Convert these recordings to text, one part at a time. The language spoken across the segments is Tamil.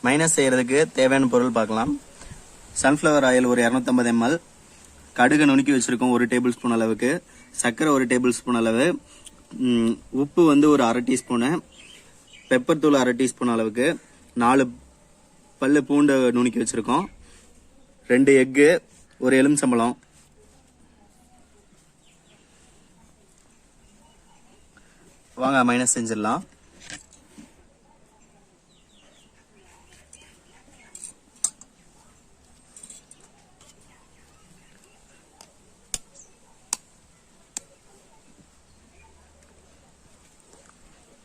மைனஸ் செய்யறதுக்கு தேவையான பொருள் பார்க்கலாம். சன்ஃப்ளவர் ஆயில் ஒரு 250 ml, கடுகு நுணுக்கி வச்சிருக்கோம் 1 டேபிள் ஸ்பூன் அளவுக்கு, சர்க்கரை 1 டேபிள் ஸ்பூன் அளவு, உப்பு வந்து ஒரு 1/2 டீஸ்பூனு, பெப்பர் தூள் 1/2 டீஸ்பூன் அளவுக்கு, 4 பல்லு பூண்டு நுணுக்கி வச்சிருக்கோம், 2 எக்கு, ஒரு எலுமிச்சம்பழம். வாங்க மைனஸ் செஞ்சிடலாம்.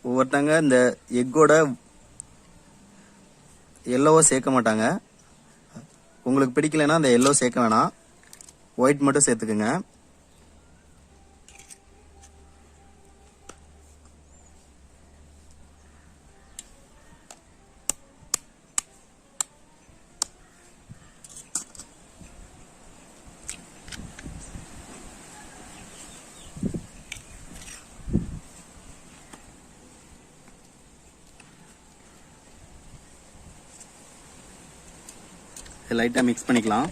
ஒவ்வொருத்தங்க இந்த எக்கோட எல்லோவை சேர்க்க மாட்டாங்க. உங்களுக்கு பிடிக்கலன்னா அந்த எல்லோ சேர்க்க வேணாம், ஒயிட் மட்டும் சேர்த்துக்குங்க. லைட்டா மிக்ஸ் பண்ணிக்கலாம்.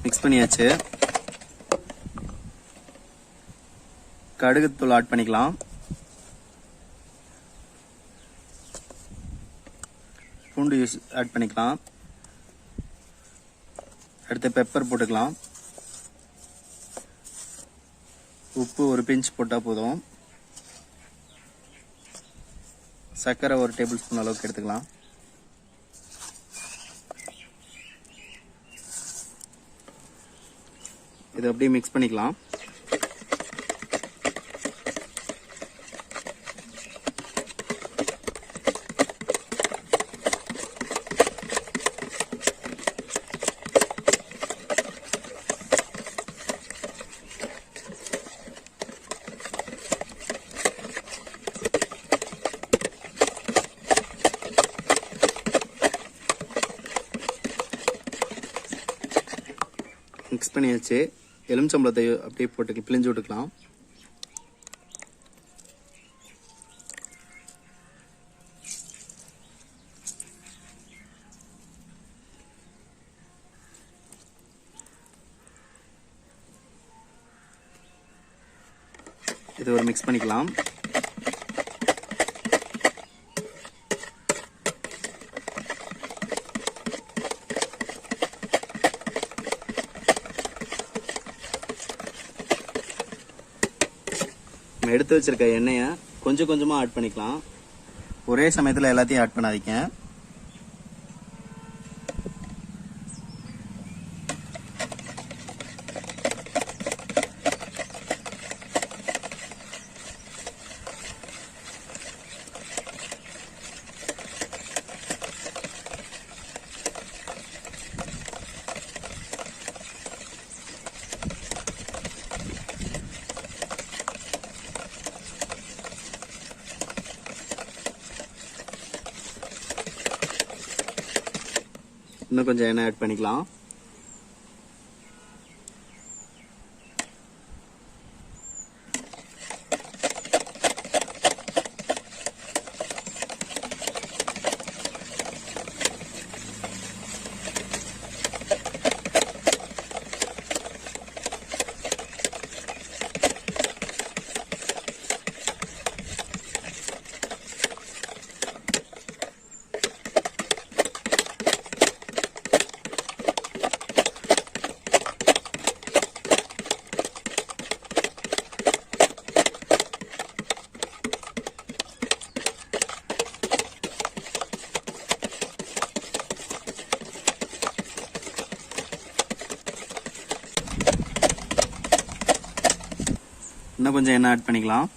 மிக்ஸ் பண்ணியாச்சு. கடுகு தூள் ஆட் பண்ணிக்கலாம். பூண்டு ஆட் பண்ணிக்கலாம். அடுத்து பெப்பர் போட்டுக்கலாம். உப்பு ஒரு பிஞ்ச் போட்டா போதும். சர்க்கரை 1 டேபிள் ஸ்பூன் அளவுக்கு எடுத்துக்கலாம். இது அப்படியே மிக்ஸ் பண்ணிக்கலாம். மிக்ஸ் பண்ணியாச்சு. எலுமிச்சம்பழத்தை அப்படியே போட்டு பிழிஞ்சு விட்டுக்கலாம். இது ஒரு மிக்ஸ் பண்ணிக்கலாம். எடுத்து வச்சிருக்க எண்ணெயை கொஞ்சம் கொஞ்சமா ஆட் பண்ணிக்கலாம். ஒரே சமயத்துல எல்லாத்தையும் ஆட் பண்ணாதீங்க. இன்னும் கொஞ்சம் எண்ணெய் ஆட் பண்ணிக்கலாம். இன்னும் கொஞ்சம் எண்ணெய் ஆட் பண்ணிக்கலாம்.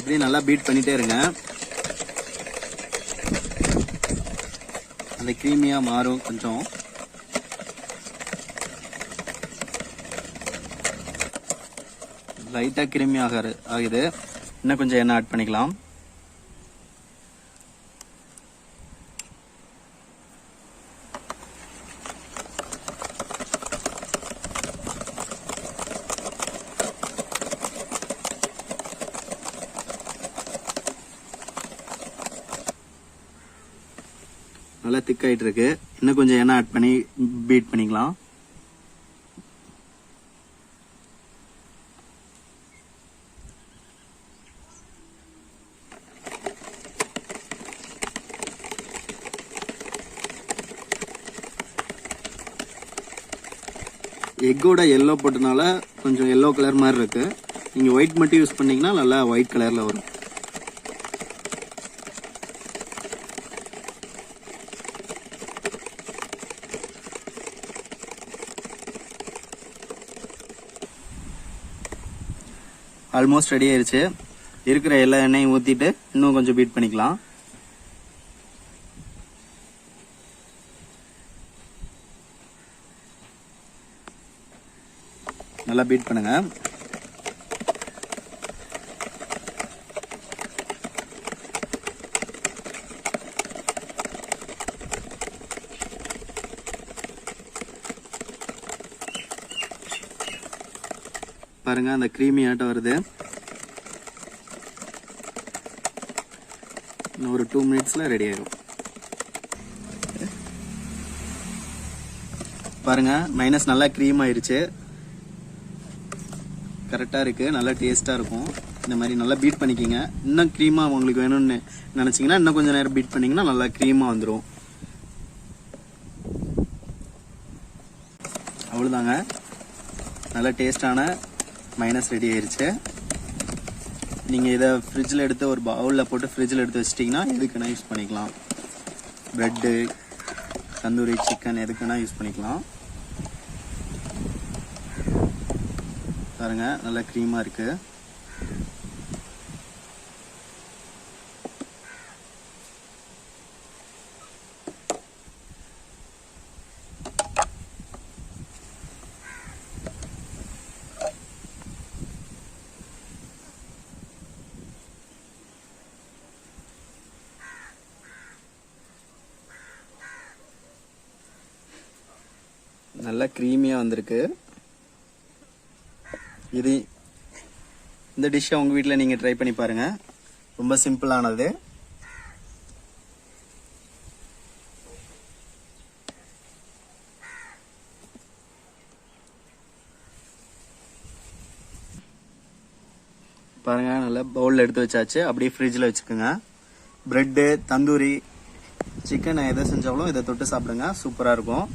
இப்படி நல்லா பீட் பண்ணிட்டே இருங்க. அந்த கிரீமியா மாறும். கொஞ்சம் லைட்டா கிரீமி ஆகுது. இன்னும் கொஞ்சம் எண்ணெய் ஆட் பண்ணிக்கலாம். நல்லா திக் ஆயிட்டு இருக்கு. இன்னும் கொஞ்சம் எண்ணெய் ஆட் பண்ணி பீட் பண்ணிக்கலாம். எக்கோட எல்லோ போட்டனால கொஞ்சம் எல்லோ கலர் மாதிரி இருக்கு. நீங்க ஒயிட் மட்டும் யூஸ் பண்ணீங்கன்னா நல்லா ஒயிட் கலர்ல வரும். ஆல்மோஸ்ட் ரெடி ஆயிருச்சு. இருக்கிற எல்லா எண்ணெயும் ஊத்திட்டு இன்னும் கொஞ்சம் பீட் பண்ணிக்கலாம். நல்லா பீட் பண்ணுங்க. பாருங்க அந்த கிரீமி ஆட்டம் வருது. இன்னும் ஒரு 2 மினிட்ஸ்ல ரெடி ஆயிடும். பாருங்க மைனஸ் நல்லா கிரீம் ஆயிருச்சு. கரெக்டா இருக்கு. நல்லா டேஸ்டா இருக்கும். இந்த மாதிரி நல்லா பீட் பண்ணிக்கிங்க. இன்னும் கிரீமா உங்களுக்கு வேணும்னு நினைச்சீங்கன்னா இன்னும் கொஞ்சம் நேரம் பீட் பண்ணீங்கன்னா நல்லா கிரீமா வந்துடும். அவ்வளவுதாங்க. நல்லா டேஸ்டான மைனஸ் ரெடி ஆயிருச்சு. நீங்க இதை ஃப்ரிட்ஜில் எடுத்து ஒரு பவுல்ல போட்டு ஃப்ரிட்ஜில் எடுத்து வச்சிட்டீங்கன்னா எதுக்குன்னா யூஸ் பண்ணிக்கலாம். பிரெட்டு, தந்தூரி சிக்கன் எதுக்குன்னா யூஸ் பண்ணிக்கலாம். பாருங்க நல்லா கிரீமா இருக்கு. நல்லா கிரீமியா வந்திருக்கு. இந்த டிஷ்ஷை உங்க வீட்ல நீங்க ட்ரை பண்ணி பாருங்க. ரொம்ப சிம்பிளானது. பாருங்க நல்லா பவுல்ல எடுத்து வச்சாச்சு. அப்படியே ஃப்ரிட்ஜில் வச்சுக்கோங்க. பிரெட்டு, தந்தூரி சிக்கன் எதை செஞ்சாலும் இதை தொட்டு சாப்பிடுங்க. சூப்பரா இருக்கும்.